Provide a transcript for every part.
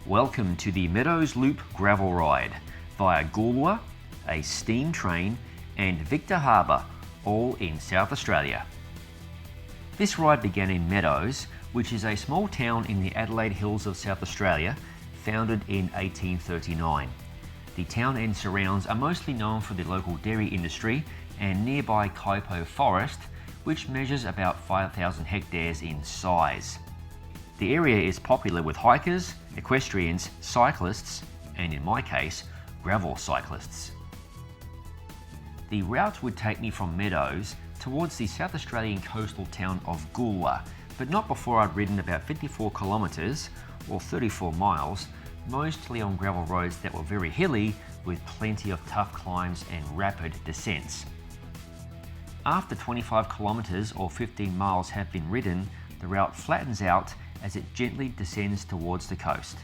Welcome to the Meadows Loop gravel ride via Goolwa, a steam train and Victor Harbour, all in South Australia. This ride began in Meadows, which is a small town in the Adelaide Hills of South Australia, founded in 1839. The town and surrounds are mostly known for the local dairy industry and nearby Kaipo Forest, which measures about 5,000 hectares in size. The area is popular with hikers, equestrians, cyclists, and in my case, gravel cyclists. The route would take me from Meadows towards the South Australian coastal town of Goolwa, but not before I'd ridden about 54 kilometres or 34 miles, mostly on gravel roads that were very hilly with plenty of tough climbs and rapid descents. After 25 kilometres or 15 miles have been ridden, the route flattens out as it gently descends towards the coast.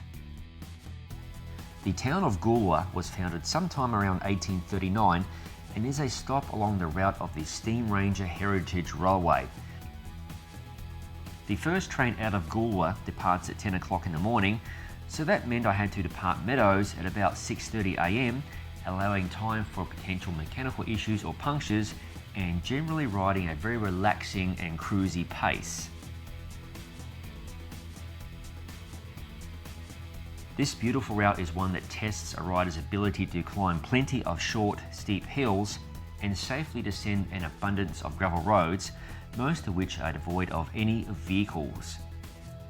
The town of Goolwa was founded sometime around 1839 and is a stop along the route of the Steamranger Heritage Railway. The first train out of Goolwa departs at 10 o'clock in the morning, so that meant I had to depart Meadows at about 6:30 am, allowing time for potential mechanical issues or punctures and generally riding a very relaxing and cruisy pace. This beautiful route is one that tests a rider's ability to climb plenty of short, steep hills and safely descend an abundance of gravel roads, most of which are devoid of any vehicles.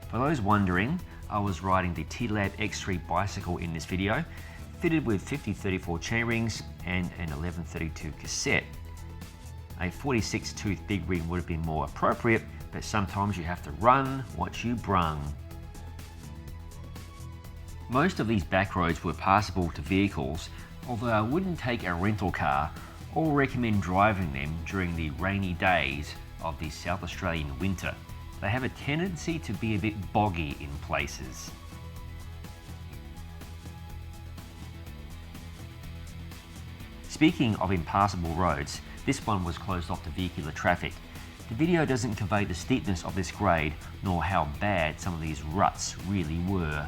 For those wondering, I was riding the T-Lab X3 bicycle in this video, fitted with 50-34 chainrings and an 11-32 cassette. A 46 tooth big ring would have been more appropriate, but sometimes you have to run what you brung. Most of these back roads were passable to vehicles, although I wouldn't take a rental car or recommend driving them during the rainy days of the South Australian winter. They have a tendency to be a bit boggy in places. Speaking of impassable roads, this one was closed off to vehicular traffic. The video doesn't convey the steepness of this grade, nor how bad some of these ruts really were.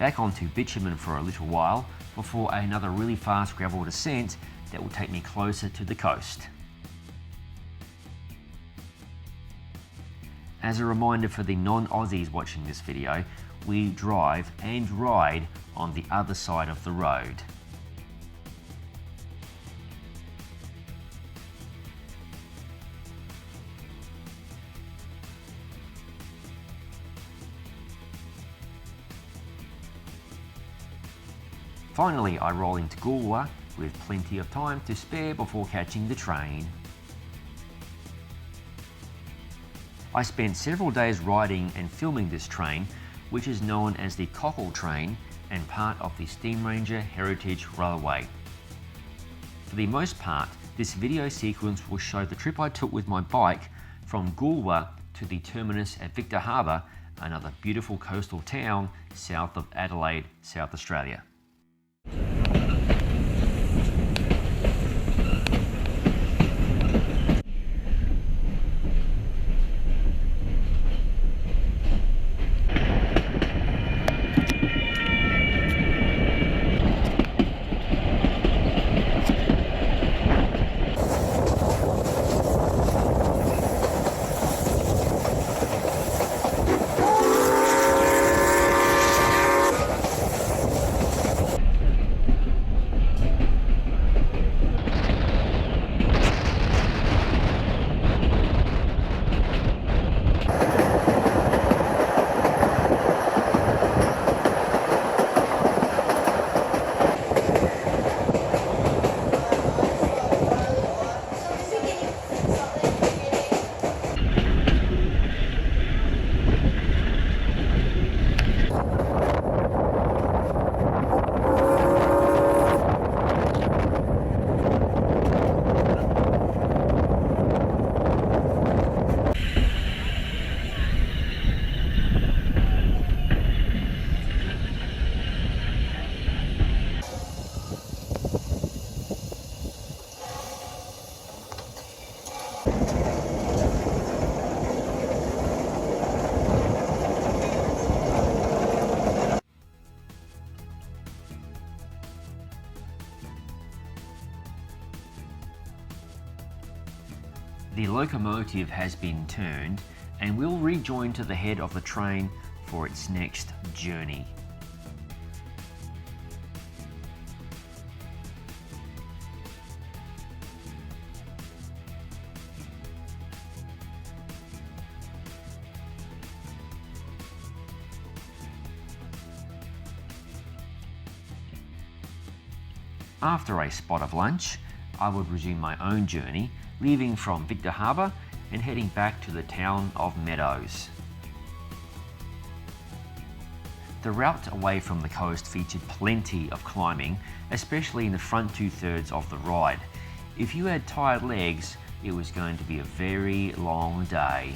Back onto bitumen for a little while before another really fast gravel descent that will take me closer to the coast. As a reminder for the non-Aussies watching this video, we drive and ride on the other side of the road. Finally, I roll into Goolwa with plenty of time to spare before catching the train. I spent several days riding and filming this train, which is known as the Cockle Train and part of the Steamranger Heritage Railway. For the most part, this video sequence will show the trip I took with my bike from Goolwa to the terminus at Victor Harbour, another beautiful coastal town south of Adelaide, South Australia. The locomotive has been turned and will rejoin to the head of the train for its next journey. After a spot of lunch, I would resume my own journey, leaving from Victor Harbour and heading back to the town of Meadows. The route away from the coast featured plenty of climbing, especially in the front 2/3 of the ride. If you had tired legs, it was going to be a very long day.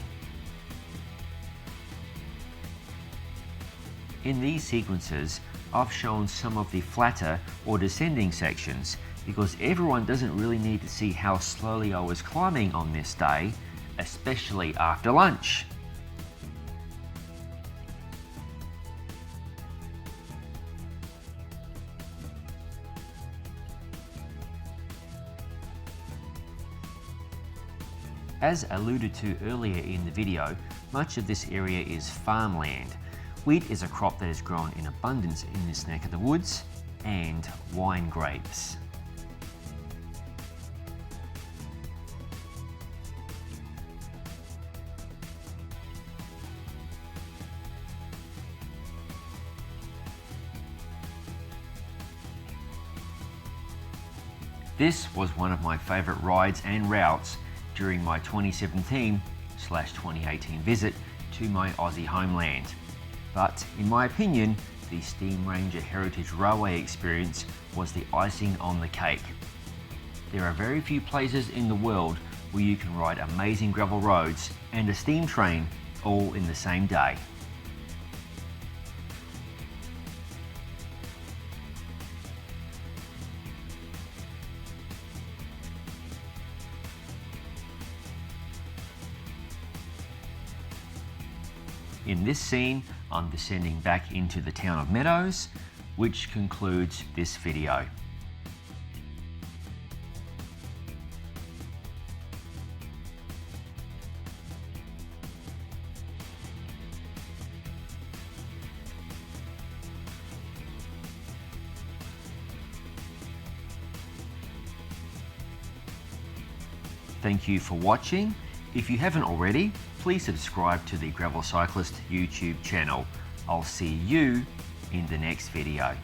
In these sequences, I've shown some of the flatter or descending sections because everyone doesn't really need to see how slowly I was climbing on this day, especially after lunch. As alluded to earlier in the video, much of this area is farmland. Wheat is a crop that is grown in abundance in this neck of the woods, and wine grapes. This was one of my favourite rides and routes during my 2017/2018 visit to my Aussie homeland. But in my opinion, the Steamranger Heritage Railway experience was the icing on the cake. There are very few places in the world where you can ride amazing gravel roads and a steam train all in the same day. In this scene, I'm descending back into the town of Meadows, which concludes this video. Thank you for watching. If you haven't already, please subscribe to the Gravel Cyclist YouTube channel. I'll see you in the next video.